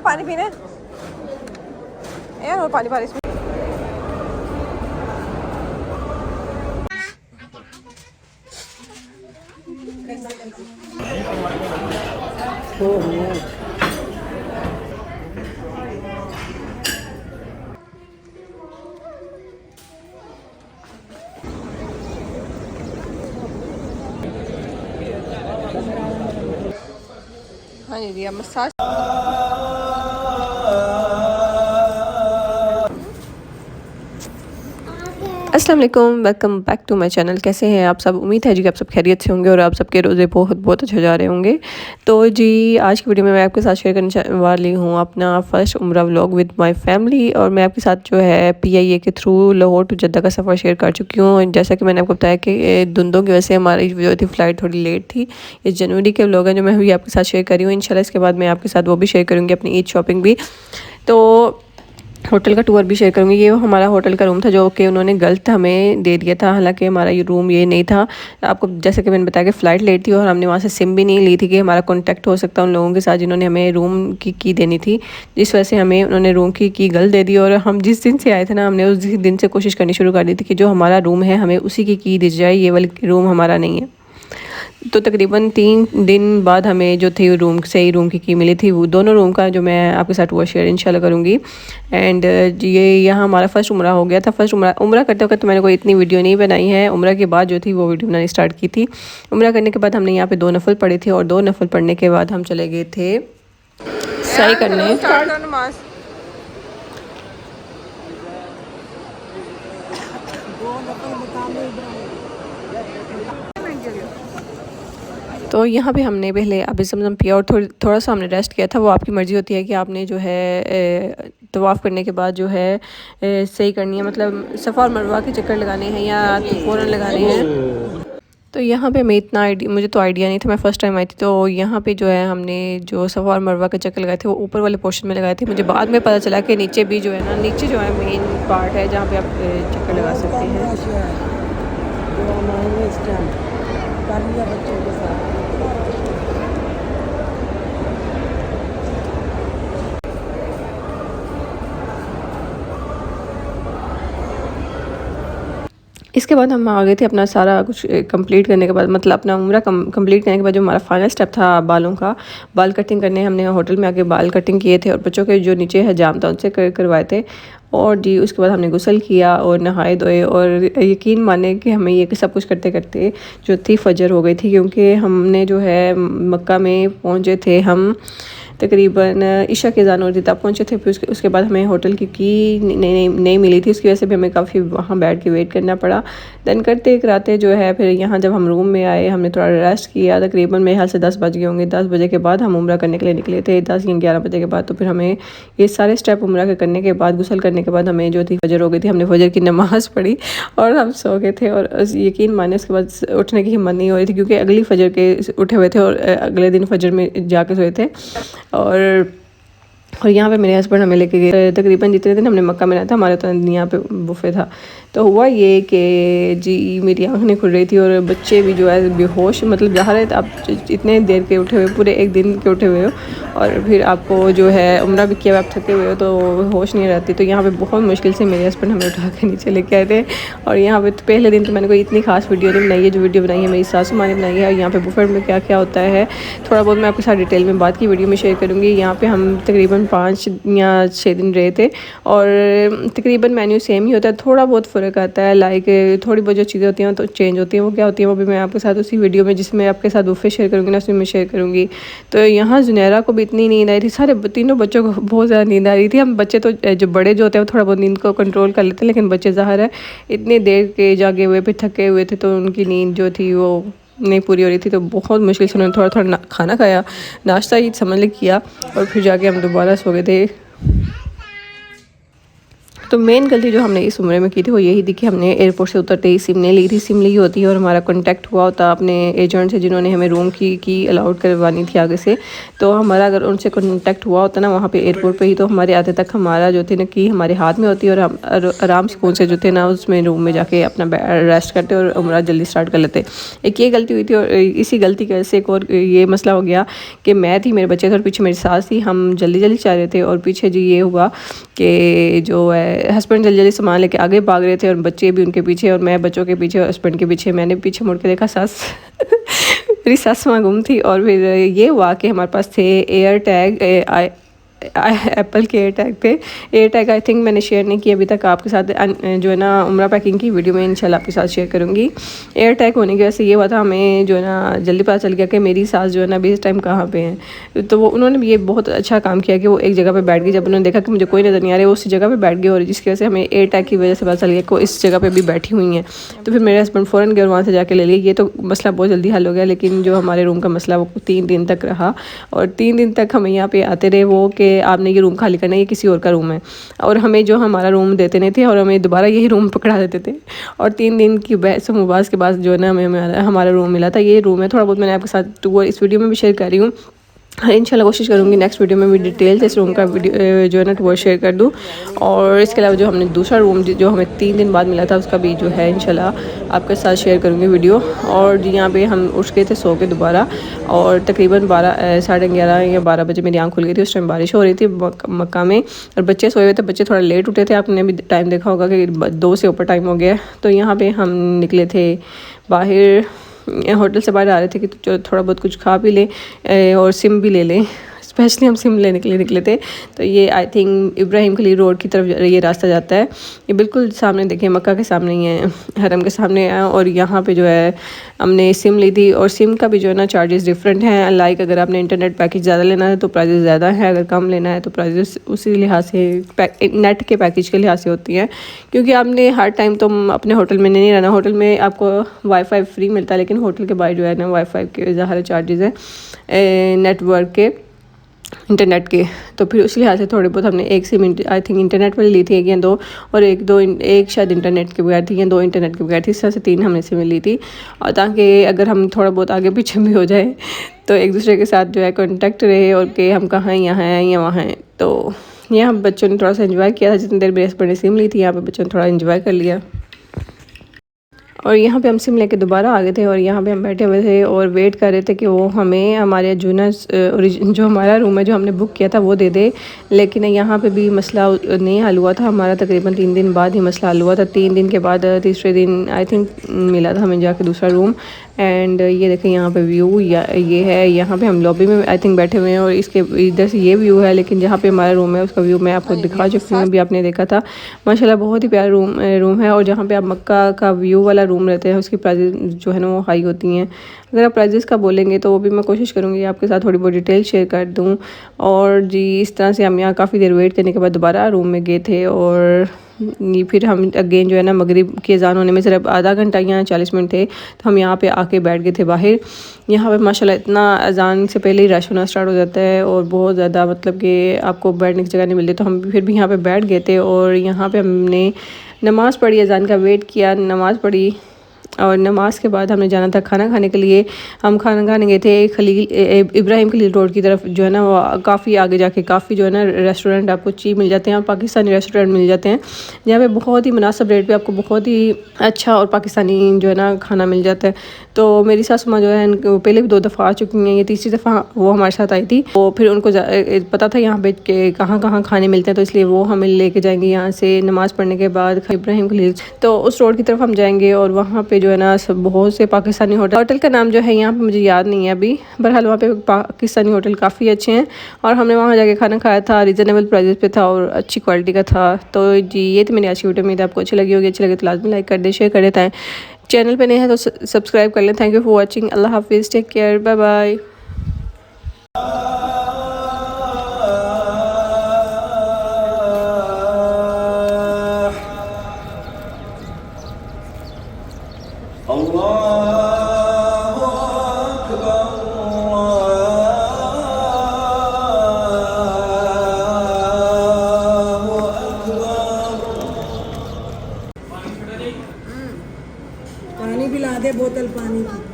पानी पीने यार, और पानी पानी इसमें। हाँ जी दिया मसाज। अस्सलाम वालेकुम, welcome back to my channel. कैसे हैं आप सब? उम्मीद है जी कि आप सब खैरियत से होंगे और आप सबके रोज़े बहुत बहुत अच्छे जा रहे होंगे। तो जी आज की वीडियो में मैं आपके साथ शेयर करने वाली हूँ अपना फ़र्स्ट उम्रा व्लॉग विद माय फैमिली। और मैं आपके साथ जो है PIA के थ्रू लाहौर टू जद्दा का सफ़र शेयर कर चुकी हूँ। जैसा कि मैंने आपको बताया कि धुंधों की वजह से हमारी जो थी फ़्लाइट थोड़ी लेट थी। इस जनवरी के व्लॉग हैं जो मैं भी आपके साथ शेयर करी हूँ। इंशाल्लाह इसके बाद मैं आपके साथ वो भी शेयर करूँगी, अपनी ईद शॉपिंग भी। तो होटल का टूर भी शेयर करूँगी। ये हमारा होटल का रूम था जो कि उन्होंने गलत हमें दे दिया था, हालांकि हमारा ये रूम ये नहीं था। आपको जैसे कि मैंने बताया कि फ़्लाइट लेट थी और हमने वहाँ से सिम भी नहीं ली थी कि हमारा कांटेक्ट हो सकता उन लोगों के साथ जिन्होंने हमें रूम की देनी थी। जिस वजह से हमें उन्होंने रूम की गलत दे दी। और हम जिस दिन से आए थे ना, हमने उस दिन से कोशिश करनी शुरू कर दी थी कि जो हमारा रूम है हमें उसी की दी जाए, ये वाली रूम हमारा नहीं है। तो तकरीबन 3 दिन बाद हमें जो थी सही रूम की मिली थी। वो दोनों रूम का जो मैं आपके साथ वो शेयर इंशाल्लाह करूँगी। एंड ये यहाँ हमारा फ़र्स्ट उम्रा हो गया था। फ़र्स्ट उम्रा करते वक्त तो मैंने कोई इतनी वीडियो नहीं बनाई है। उम्रा के बाद जो थी वो वीडियो बनानी स्टार्ट की थी। उम्रा करने के बाद हमने यहाँ पे 2 नफल पढ़े थे और 2 नफल पढ़ने के बाद हम चले गए थे सही करने। तो यहाँ पे हमने पहले अभी ज़मज़म पिया और थोड़ा सा हमने रेस्ट किया था। वो आपकी मर्ज़ी होती है कि आपने जो है तवाफ़ करने के बाद जो है सही करनी है, मतलब सफ़ा और मरवा के चक्कर लगाने हैं या तो फ़ौरन लगाने हैं। तो यहाँ पे मुझे तो आइडिया नहीं था, मैं फ़र्स्ट टाइम आई थी। तो यहाँ पे जो है हमने जो सफ़ा और मरवा के चक्कर लगाए थे वो ऊपर वाले पोर्शन में लगाए थे। मुझे बाद में पता चला कि नीचे भी जो है ना, नीचे जो है मेन पार्ट है जहाँ पे आप चक्कर लगा सकते हैं। इसके बाद हम आ गए थे अपना सारा कुछ कंप्लीट करने के बाद, मतलब अपना उम्रा कंप्लीट करने के बाद जो हमारा फाइनल स्टेप था बालों का, बाल कटिंग करने हमने होटल में आके बाल कटिंग किए थे और बच्चों के जो नीचे हजाम था उनसे करवाए थे। और जी उसके बाद हमने गुस्ल किया और नहाए धोए। और यकीन माने कि हमें ये सब कुछ करते करते जो थी फजर हो गई थी, क्योंकि हमने जो है मक्का में पहुँचे थे हम तकरीबन इशा के अज़ान हो रही थी तब पहुँचे थे। फिर उसके बाद हमें होटल की नहीं मिली थी, उसकी वजह से भी हमें काफ़ी वहाँ बैठ के वेट करना पड़ा। देन करते कराते जो है फिर यहाँ जब हम रूम में आए हमने थोड़ा रेस्ट किया। तकरीबन मेरे ख्याल से 10 बज गए होंगे। 10 बजे के बाद हम उम्रा करने के लिए निकले थे, 10 या 11 बजे के बाद। तो फिर हमें ये सारे स्टेप उम्रा के करने के बाद, गुस्ल करने के बाद हमें जो थी फजर हो गई थी। हमने फजर की नमाज़ पढ़ी और हम सो गए थे। और यकीन माने उसके बाद उठने की हिम्मत नहीं हो रही थी, क्योंकि अगली फजर के उठे हुए थे और अगले दिन फजर में जाके सोए थे। और यहाँ पे मेरे हस्बैंड हमें लेके गए। तकरीबन जितने दिन हमने मक्का में रहा था हमारे तो यहाँ पे बुफे था। तो हुआ ये कि जी मेरी आँख नहीं खुल रही थी और बच्चे भी जो है बेहोश, मतलब ज़ाहिर है आप इतने देर के उठे हुए, पूरे एक दिन के उठे हुए हो और फिर आपको जो है उम्रा भी किया, आप थके हुए हो तो होश नहीं रहती। तो यहाँ पे बहुत मुश्किल से मेरे हस्बैंड हमें उठा के नीचे लेके आए थे। और यहाँ पे तो पहले दिन तो मैंने कोई इतनी खास वीडियो नहीं बनाई है। जो वीडियो बनाई है मेरी सासू माँ ने बनाई है। और यहाँ पे बुफे में क्या क्या होता है थोड़ा बहुत मैं आपके साथ डिटेल में बात की वीडियो में शेयर करूँगी। यहाँ पे हम तकरीबन 5 या 6 दिन रहे थे और तकरीबन मेन्यू सेम ही होता है, थोड़ा बहुत फ़र्क आता है। लाइक थोड़ी बहुत जो चीज़ें होती हैं तो चेंज होती हैं। वो क्या होती हैं वो भी मैं आपके साथ उसी वीडियो में, जिसमें आपके साथ बुफे शेयर करूँगी ना, उसमें मैं शेयर करूँगी। तो यहाँ जुनैरा को भी इतनी नींद आई थी, सारे तीनों बच्चों को बहुत ज़्यादा नींद आ रही थी। हम बच्चे तो जो बड़े जो होते हैं वो थोड़ा बहुत नींद को कंट्रोल कर लेते हैं, लेकिन बच्चे ज़ाहिर है इतनी देर के जागे हुए फिर थके हुए थे तो उनकी नींद जो थी वो नहीं पूरी हो रही थी। तो बहुत मुश्किल से उन्होंने थोड़ा थोड़ा खाना खाया, नाश्ता ही समझ ले किया और फिर जाके हम दोबारा सो गए थे। तो मेन गलती जो हमने इस उम्र में की थी वो यही थी कि हमने एयरपोर्ट से उतरते ही सिम नहीं ली थी। सिम ली होती है और हमारा कॉन्टैक्ट हुआ होता अपने एजेंट से जिन्होंने हमें रूम की अलाउड करवानी थी आगे से। तो हमारा अगर उनसे कॉन्टैक्ट हुआ होता ना वहाँ पे एयरपोर्ट पे ही, तो हमारे आते तक हमारा जो थी ना कि हमारे हाथ में होती और हम आराम से कौन से जो थे ना उसमें रूम में जाके अपना रेस्ट करते और उम्रा जल्दी स्टार्ट कर लेते। एक ये गलती हुई थी और इसी गलती की वजह से एक और ये मसला हो गया कि मैं थी, मेरे बच्चे थे और पीछे मेरी सास थी। हम जल्दी जल्दी चाह रहे थे और पीछे जी ये हुआ कि जो है हस्बैंड जल्दी जल्दी सामान लेके आगे भाग रहे थे और बच्चे भी उनके पीछे और मैं बच्चों के पीछे और हस्बैंड के पीछे। मैंने पीछे मुड़ के देखा सास मेरी सास वहाँ गुम थी। और फिर ये हुआ कि हमारे पास थे एयर टैग, एप्पल के एयर टैग थे। एयर टैग आई थिंक मैंने शेयर नहीं किया अभी तक आपके साथ, जो है ना उम्रा पैकिंग की वीडियो में इंशाल्लाह आपके साथ शेयर करूँगी। एयर टैग होने की वजह से ये हुआ था हमें जो है ना जल्दी पता चल गया कि मेरी सास जो है ना अभी इस टाइम कहाँ पे हैं। तो वो उन्होंने ये बहुत अच्छा काम किया कि वो एक जगह पे बैठ गई। जब उन्होंने देखा कि मुझे कोई नज़र नहीं आ रहा है वो उसी जगह पे बैठ गई और जिसकी वजह से हमें एयर टैग की वजह से पता चल गया कि वो इस जगह पे भी बैठी हुई हैं। तो फिर मेरे हस्बैंड फ़ौरन गए और वहाँ से जाके ले लिए। ये तो मसला बहुत जल्दी हल हो गया, लेकिन जो हमारे रूम का मसला वो 3 दिन तक रहा और 3 दिन तक हमें यहाँ पे आते रहे वो कि आपने ये रूम खाली करना है, ये किसी और का रूम है। और हमें जो हमारा रूम देते नहीं थे और हमें दोबारा यही रूम पकड़ा देते थे। और 3 दिन की बहस मुबास के बाद जो है ना हमें हमारा रूम मिला था। ये रूम है, थोड़ा बहुत मैंने आपके साथ टूर इस वीडियो में भी शेयर कर रही हूँ। हाँ, इंशाल्लाह कोशिश करूँगी नेक्स्ट वीडियो में भी डिटेल से इस रूम का वीडियो जो है ना टूर शेयर कर दूँ। और इसके अलावा जो हमने दूसरा रूम जो हमें 3 दिन बाद मिला था उसका भी जो है इंशाल्लाह आपके साथ शेयर करूँगी वीडियो। और यहाँ पे हम उठ गए थे सो के दोबारा और तकरीबन 11:30 या 12 बजे मेरी आँख खुल गई थी। उस टाइम बारिश हो रही थी मक्का में और बच्चे सोए हुए थे। बच्चे थोड़ा लेट उठे थे, आपने भी टाइम देखा होगा कि 2 से ऊपर टाइम हो गया। तो यहाँ पर हम निकले थे बाहर, होटल से बाहर आ रहे थे कि चलो थोड़ा बहुत कुछ खा भी लें और सिम भी ले लें। स्पेशली हम सिम लेने के लिए निकले थे। तो ये I think Ibrahim Khalil road की तरफ ये रास्ता जाता है। ये बिल्कुल सामने देखें, मक्का के सामने ही है, हरम के सामने है। और यहाँ पे जो है हमने सिम ली थी और सिम का भी जो है ना चार्जेस डिफरेंट हैं। लाइक अगर आपने इंटरनेट पैकेज ज़्यादा लेना है तो प्राइजेस ज़्यादा हैं, अगर कम लेना है तो प्राइजेस उसी लिहाज से नेट के पैकेज के लिहाज से होती हैं। क्योंकि आपने हर टाइम तो अपने होटल में नहीं रहना। होटल में आपको वाईफाई फ्री मिलता है, लेकिन होटल के बाहर जो है ना वाईफाई के ज़ाहिर चार्जेस हैं नेटवर्क के, इंटरनेट के। तो फिर उस लिहाज से थोड़े बहुत हमने एक सिम आई थिंक इंटरनेट वाली ली थी, एक या दो, और एक शायद इंटरनेट के बगैर थी या 2 इंटरनेट के बगैर थी। इस तरह से 3 हमने सिम ली थी। और ताकि अगर हम थोड़ा बहुत आगे पीछे भी हो जाए तो एक दूसरे के साथ जो है कॉन्टेक्ट रहे और कि हम कहाँ यहाँ हैं या वहाँ हैं। तो यहाँ बच्चों ने थोड़ा सा इन्जॉय किया था। जितनी देर मेरे हस्बैंड ने सिम ली थी यहाँ पर बच्चों ने थोड़ा इन्जॉय कर लिया। और यहाँ पे हम सिम लेके दोबारा आ गए थे और यहाँ पे हम बैठे हुए थे और वेट कर रहे थे कि वो हमें हमारे जो हमारा रूम है जो हमने बुक किया था वो दे दे। लेकिन यहाँ पे भी मसला नहीं हल हुआ था हमारा। तकरीबन 3 दिन बाद ही मसला हल हुआ था। 3 दिन के बाद तीसरे दिन आई थिंक मिला था हमें जाके दूसरा रूम। एंड ये देखें यहाँ पे व्यू ये है। यहाँ पे हम लॉबी में आई थिंक बैठे हुए हैं और इसके इधर से ये व्यू है, लेकिन जहाँ पे हमारा रूम है उसका व्यू मैं आपको दिखा चुकी हूँ, अभी आपने देखा था। माशाल्लाह बहुत ही प्यारा रूम है। और जहाँ पे आप मक्का का व्यू वाला रूम रहते हैं उसकी प्राइजेस जो है ना वो हाई होती हैं। अगर आप प्राइजेस का बोलेंगे तो वो भी मैं कोशिश करूँगी आपके साथ थोड़ी बहुत डिटेल शेयर कर दूँ। और जी इस तरह से हम यहाँ काफ़ी देर वेट करने के बाद दोबारा रूम में गए थे। और फिर हम अगेन जो है ना मगरिब की अज़ान होने में सिर्फ आधा घंटा या 40 मिनट थे, तो हम यहाँ पे आके बैठ गए थे बाहर। यहाँ पे माशाल्लाह इतना अज़ान से पहले ही रश होना स्टार्ट हो जाता है और बहुत ज़्यादा मतलब कि आपको बैठने की जगह नहीं मिलती। तो हम फिर भी यहाँ पे बैठ गए थे और यहाँ पे हमने नमाज़ पढ़ी, अज़ान का वेट किया, नमाज़ पढ़ी। और नमाज के बाद हमने जाना था खाना खाने के लिए। हम खाना खाने गए थे इब्राहिम खलील रोड की तरफ, जो है ना वो काफ़ी आगे जाके काफ़ी जो है ना रेस्टोरेंट आपको चीप मिल जाते हैं और पाकिस्तानी रेस्टोरेंट मिल जाते हैं जहाँ पे बहुत ही मुनासिब रेट पे आपको बहुत ही अच्छा और पाकिस्तानी जो है ना खाना मिल जाता है। तो मेरी सासू माँ जो है पहले भी 2 दफ़ा आ चुकी हैं, ये तीसरी दफ़ा वो हमारे साथ आई थी। तो फिर उनको पता था यहाँ पे कि कहाँ कहाँ खाने मिलते हैं, तो इसलिए वो हमें लेके जाएंगे यहाँ से नमाज़ पढ़ने के बाद इब्राहिम खलील। तो उस रोड की तरफ हम जाएंगे और वहाँ पे जो है ना सब बहुत से पाकिस्तानी होटल का नाम जो है यहाँ पे मुझे याद नहीं है अभी, बहरहाल वहाँ पे पाकिस्तानी होटल काफ़ी अच्छे हैं। और हमने वहाँ जाके खाना खाया था, रिजनेबल प्राइजेस पे था और अच्छी क्वालिटी का था। तो जी ये थी मेरी आज की वीडियो। उम्मीद आपको अच्छी लगी होगी। अच्छी लगे तो लाजमी लाइक कर दे, शेयर कर देता है। चैनल पे नए हैं तो सब्सक्राइब कर लें। Thank you for watching. अल्लाह हाफिज़, टेक केयर, बाय बाय। बोतल पानी की।